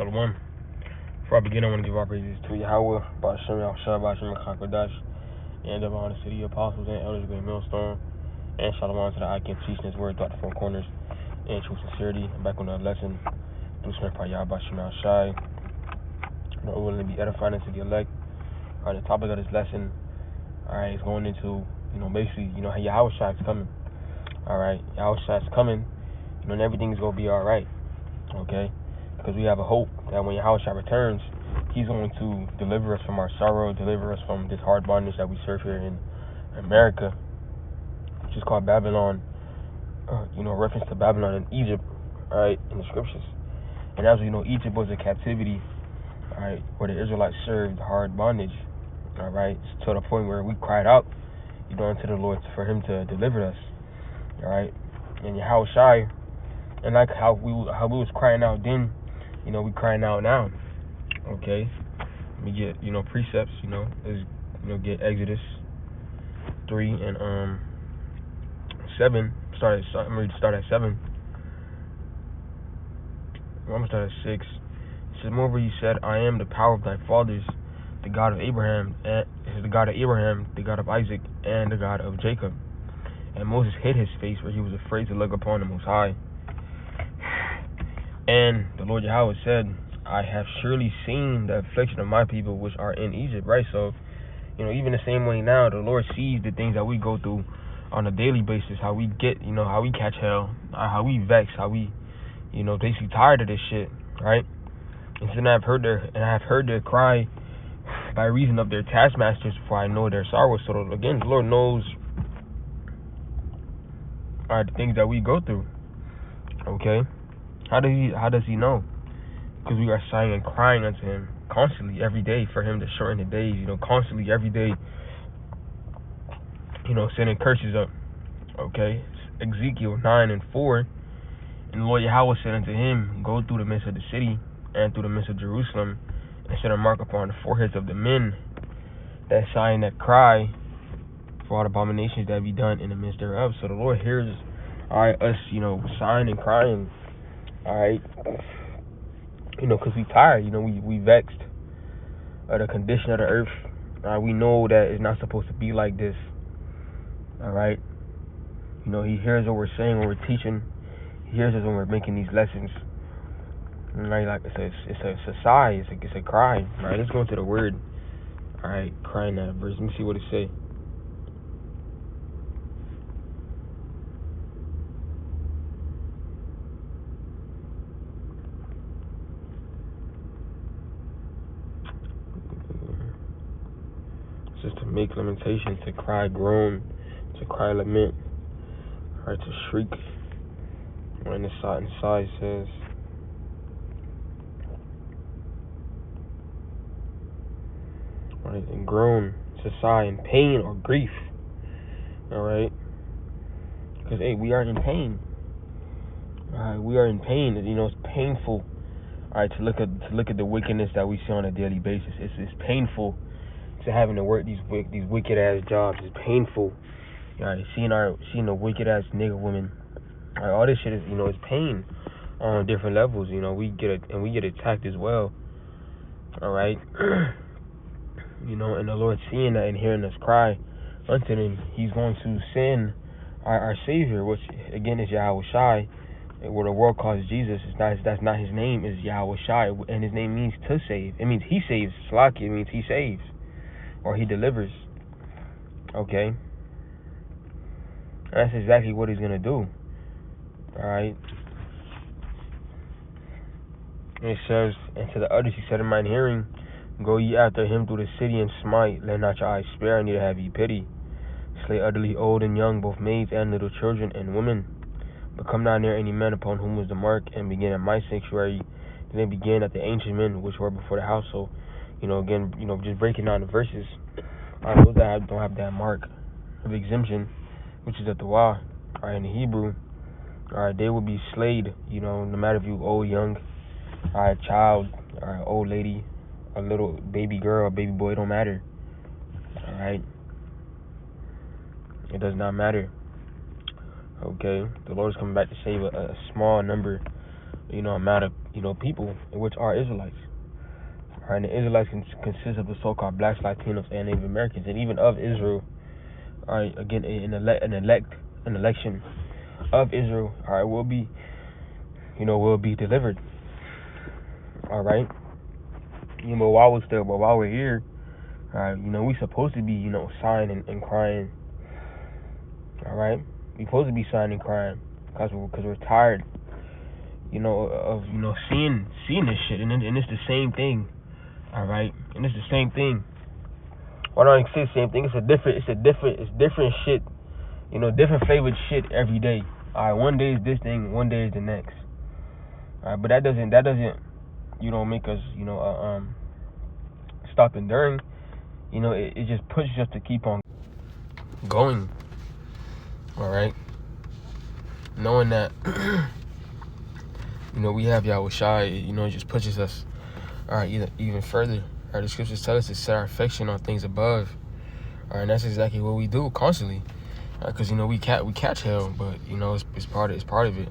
Shalom. Before I begin, I want to give our praises to Yahweh, Ba'ashem Yahawashi, Ba'ashem Yahawashi, and the honor to the apostles and elders of the millstone, and Shalom to the icon teaching his word throughout the four corners, and true sincerity. And back on the lesson, through strength by Yahweh, Ba'ashem Yahawashi, and we're willing to be edifying into the elect. The topic of this lesson, is going into, basically, Yahweh is coming. Yahweh is coming, and everything is going to be alright, okay? Because we have a hope that when Yahweh returns, he's going to deliver us from our sorrow, deliver us from this hard bondage that we serve here in America, which is called Babylon, reference to Babylon in Egypt, in the scriptures. And as we know, Egypt was a captivity, where the Israelites served hard bondage, to the point where we cried out, unto the Lord for him to deliver us, and Yahweh, and like how we was crying out then, we crying out now, okay? We get, precepts, let's, get Exodus 3 and 7. I'm going to start at 7. I'm going to start at 6. It says, moreover, he said, I am the power of thy fathers, the God of Abraham, the God of Isaac, and the God of Jacob. And Moses hid his face, for he was afraid to look upon the Most High. And the Lord Yahweh said, I have surely seen the affliction of my people which are in Egypt, So, even the same way now, the Lord sees the things that we go through on a daily basis, how we get, how we catch hell, how we vex, how we, basically tired of this shit, right? And then I have heard their cry by reason of their taskmasters, for I know their sorrow. So again, the Lord knows the things that we go through, okay? How does he know? Because we are sighing and crying unto him constantly every day for him to shorten the days, constantly every day, sending curses up, okay? Ezekiel 9 and 4, and the Lord Yahweh said unto him, go through the midst of the city and through the midst of Jerusalem, and set a mark upon the foreheads of the men that sigh and that cry for all the abominations that be done in the midst thereof. So the Lord hears us, sighing and crying, because we tired, we vexed the condition of the earth. We know that it's not supposed to be like this, he hears what we're saying, when we're teaching. He hears us when we're making these lessons, like it's a sigh, it's a cry, Let's go into the word, crying that verse. Let me see what it say. Just to make lamentation, to cry, groan, to cry, lament, to shriek. And the side says, and groan, to sigh in pain or grief, because we are in pain. We are in pain. It's painful, to look at the wickedness that we see on a daily basis. It's painful to having to work these wicked ass jobs. It's painful. Seeing the wicked ass nigga women. All this shit is it's pain on different levels. We get attacked as well. And the Lord seeing that and hearing us cry unto him, he's going to send our Savior, which again is Yahweh Shai, where the world calls Jesus. That's not his name, is Yahweh Shai, and his name means to save. It means he saves. Slaki, it means he saves, or he delivers. Okay? That's exactly what he's going to do. And it says, and to the others he said in mine hearing, go ye after him through the city and smite, let not your eyes spare, neither have ye pity. Slay utterly old and young, both maids and little children and women. But come not near any men upon whom was the mark, and begin at my sanctuary. Then begin at the ancient men which were before the house. So, again, just breaking down the verses. Those that don't have that mark of exemption, which is at the Wa, in the Hebrew, they will be slayed, no matter if you old, young, child, old lady, a little baby girl, a baby boy, it don't matter. It does not matter. Okay, the Lord is coming back to save a small number amount of, people, which are Israelites. All right, and the Israelites consist of the so-called blacks, Latinos, and Native Americans, and even of Israel. All right, again, an election of Israel. All right, will be delivered. All right, while we're here, all right, we supposed to be, sighing and crying. All right, we supposed to be sighing and crying because we're tired, of seeing this shit, and it's the same thing. All right, and it's the same thing. Why don't I say the same thing? It's different shit, different flavored shit every day. All right, one day is this thing, one day is the next. All right, but that doesn't make us stop enduring. It just pushes us to keep on going. All right, knowing that we have Yahawashi, it just pushes us, all right, even further. All right, the scriptures tell us to set our affection on things above. All right, and that's exactly what we do constantly. Because we catch hell, but it's part of it.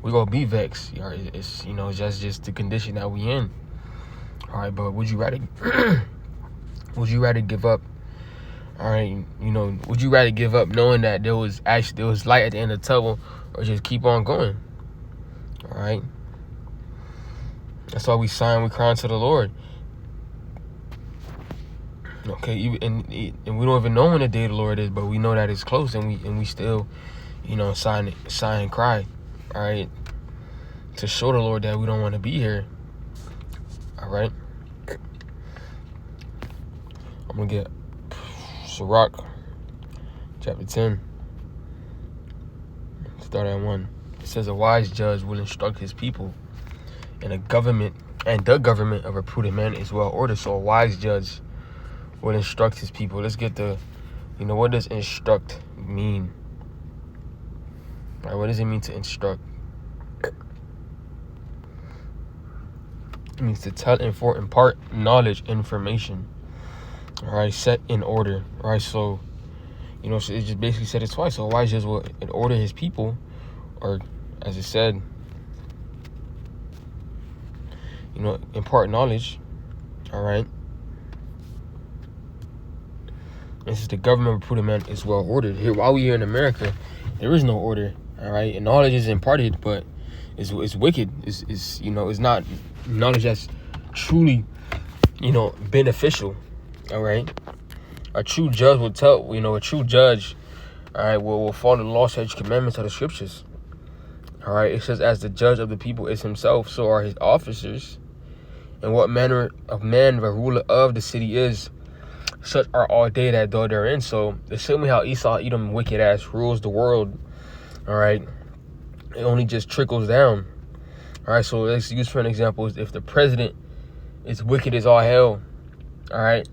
We gonna be vexed. All right, it's just the condition that we in. All right, but would you rather give up? All right, would you rather give up knowing that there was light at the end of the tunnel, or just keep on going? All right, that's why we cry unto the Lord. Okay, and we don't even know when the day of the Lord is, but we know that it's close, and we still, sigh and cry, all right, to show the Lord that we don't want to be here. All right, I'm gonna get Sirach, chapter 10, start at 1. It says, "A wise judge will instruct his people, and the government of a prudent man is well ordered." So a wise judge will instruct his people. Let's get what does instruct mean? All right, what does it mean to instruct? It means to tell, impart knowledge, information. All right, set in order. All right, so so it just basically said it twice. So a wise judge will order his people, or as it said, impart knowledge. All right. This is the government of a prudent man is well ordered. Here, while we here in America, there is no order. All right, and knowledge is imparted, but it's wicked. It's not knowledge that's truly beneficial. All right, a true judge will tell a true judge. All right, will follow the law, statutes, commandments of the scriptures. All right, it says, "As the judge of the people is himself, so are his officers. And what manner of man the ruler of the city is, such are all they that dwell therein." So the same way how Esau, Edom, wicked ass rules the world, all right, it only just trickles down. All right, so let's use for an example, if the president is wicked as all hell, all right,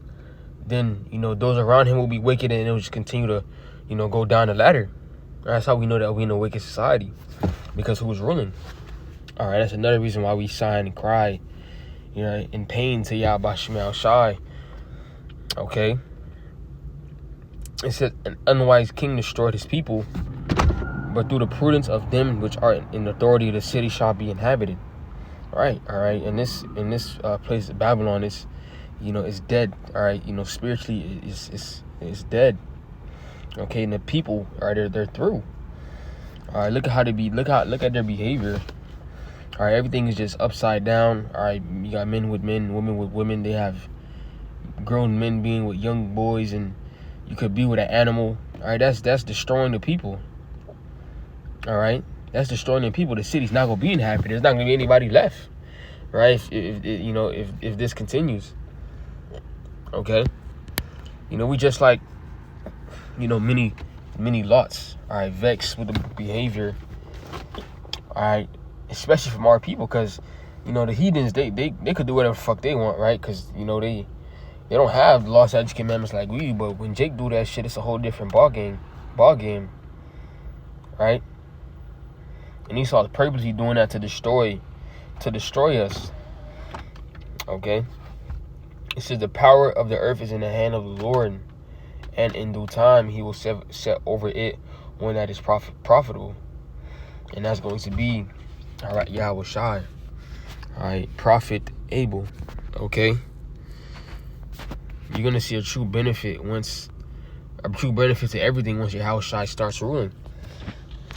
then those around him will be wicked, and it will just continue to go down the ladder. That's how we know that we in a wicked society, because who's ruling. All right, that's another reason why we sigh and cry, in pain to Yahawashi. Okay, it says, "An unwise king destroyed his people, but through the prudence of them which are in authority, the city shall be inhabited." All right. In this place, Babylon is dead. All right, spiritually it's dead. Okay, and the people they're through. All right, look at how they be. Look at their behavior. All right, everything is just upside down. All right, you got men with men, women with women. They have grown men being with young boys, and you could be with an animal. All right, that's destroying the people. All right, that's destroying the people. The city's not gonna be inhabited. There's not gonna be anybody left. Right? If this continues. Okay. We just like many lots. All right, vexed with the behavior. All right, especially from our people, because the heathens they could do whatever the fuck they want, right? Because they don't have law, statutes, commandments like we do. But when Jake do that shit, it's a whole different ball game, right? And Esau's purposely doing that to destroy us. Okay. It says, "The power of the earth is in the hand of the Lord, and in due time he will set over it one that is profitable." And that's going to be All right, Yahawashi. All right, Prophet Abel. Okay, you're gonna see a true benefit to everything once Yahawashi starts ruling.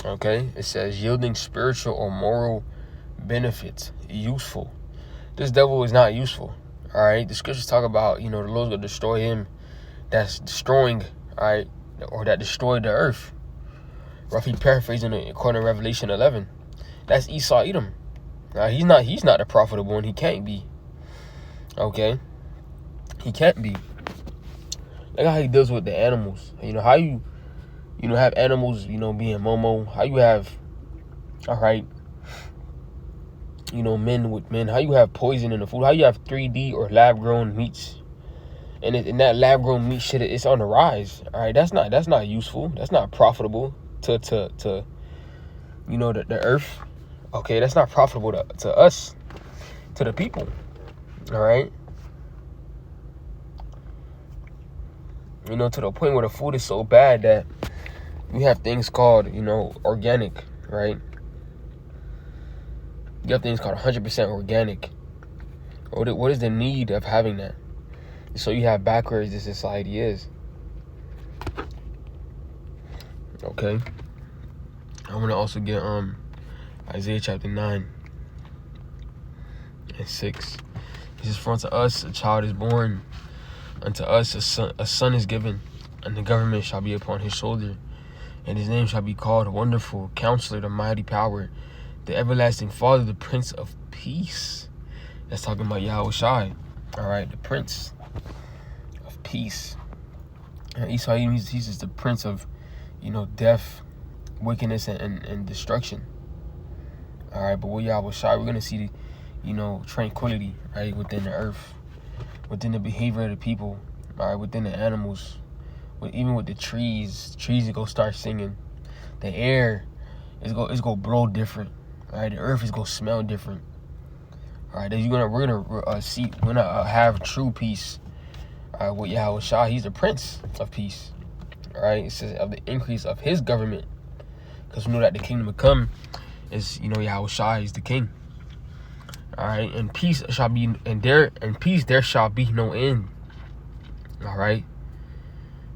Okay, it says yielding spiritual or moral benefits, useful. This devil is not useful. All right, the scriptures talk about the Lord's gonna destroy him. That's destroying. All right, or that destroyed the earth. Roughly paraphrasing it according to Revelation 11. That's Esau Edom. He's not the profitable one. He can't be. Okay, he can't be. Look how he deals with the animals. How you have animals, being Momo. How you have, all right, men with men. How you have poison in the food. How you have 3D or lab-grown meats. And that lab-grown meat shit, it's on the rise. All right, that's not useful. That's not profitable to the earth. Okay, that's not profitable to us, to the people. All right. To the point where the food is so bad that we have things called, organic, right? You have things called 100% organic. What is the need of having that? So you have backwards this society is. Okay. I want to also get Isaiah chapter 9 and 6. It says, "For unto us a child is born, unto us a son is given, and the government shall be upon his shoulder, and his name shall be called Wonderful, Counselor, the Mighty Power, the Everlasting Father, the Prince of Peace." That's talking about Yahawashi. All right, the Prince of Peace. And Esau, he's just the prince of, death, wickedness, and destruction. All right, but with Yahawashi, we're gonna see, tranquility, right, within the earth, within the behavior of the people, all right, within the animals, even with the trees is gonna start singing. The air is gonna blow different. All right, the earth is gonna smell different. All right, we're gonna have true peace. All right, with Yahawashi, he's the Prince of Peace. All right, it says of the increase of his government, because we know that the kingdom to come is Yahawashi is the king. All right, and peace shall be, peace there shall be no end. All right,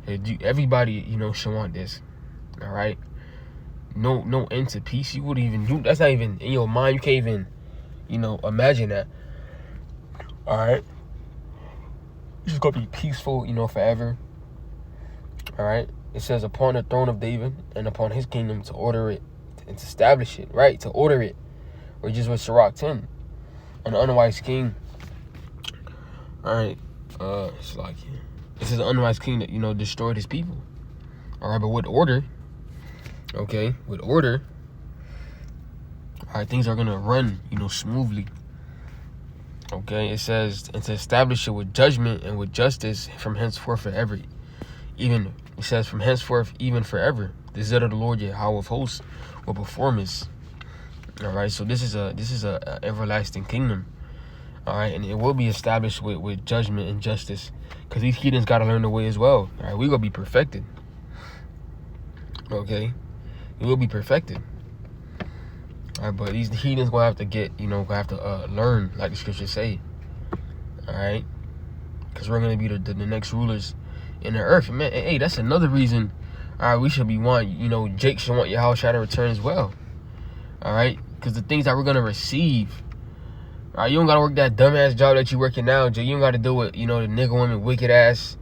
everybody should want this. All right, no end to peace. You wouldn't even do. That's not even in your mind. You can't even imagine that. All right, it's just gonna be peaceful forever. All right, it says upon the throne of David and upon his kingdom to order it and to establish it, right? To order it, or just with Sirach 10. An unwise king. All right, it's like this is an unwise king that destroyed his people. All right, but with order, okay, with order, all right, things are gonna run smoothly. Okay, it says and to establish it with judgment and with justice from henceforth forever. Even it says from henceforth even forever. The zeal of the Lord Yahweh of hosts will perform this. All right, so this is a everlasting kingdom. All right, and it will be established with judgment and justice, because these heathens got to learn the way as well. All right, we gonna be perfected. Okay, we will be perfected. All right, but these heathens gonna have to learn, like the scriptures say. All right, because we're gonna be the next rulers in the earth. Man, hey, that's another reason. All right, we should be Jake should want Yahawashi to return as well. All right, because the things that we're gonna receive. All right, you don't gotta work that dumbass job that you working now, Jay. You don't gotta do it, the nigga woman wicked ass.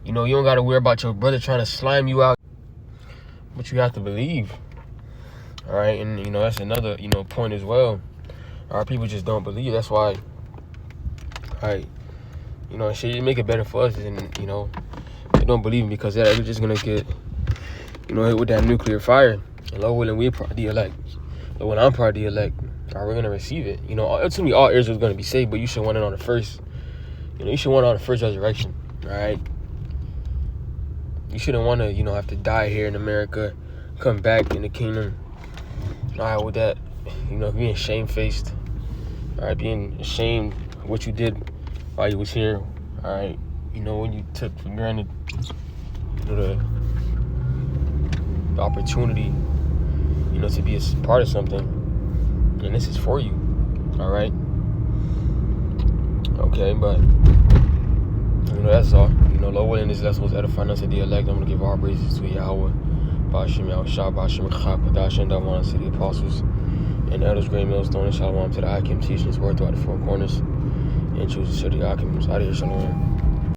You don't gotta worry about your brother trying to slime you out. But you have to believe. All right, and that's another point as well. All right, people just don't believe. That's why. All right, shit, you make it better for us, and they don't believe me because we're just gonna get hit with that nuclear fire. And Lord willing, we're part of the elect. But when I'm part of the elect, we're gonna receive it. Ultimately all Israel's gonna be saved, but you should want it on the first. You should want it on the first resurrection. All right. You shouldn't want to, have to die here in America, come back in the kingdom. All right, with that, being shamefaced. All right, being ashamed of what you did while you was here. All right, when you took for granted, the opportunity, to be a part of something. And this is for you. All right? Okay, but, that's all. Lord willing, this lesson was edifying us in the elect. I'm going to give all praises to Yahweh. Ba'ashem Yahushua, Ba'ashem Chakadash, and Dawan to the apostles and the elders, great millstone, and shalom to the Akim teaching his word throughout the four corners. And choose to share the Akim. Out of here, shalom.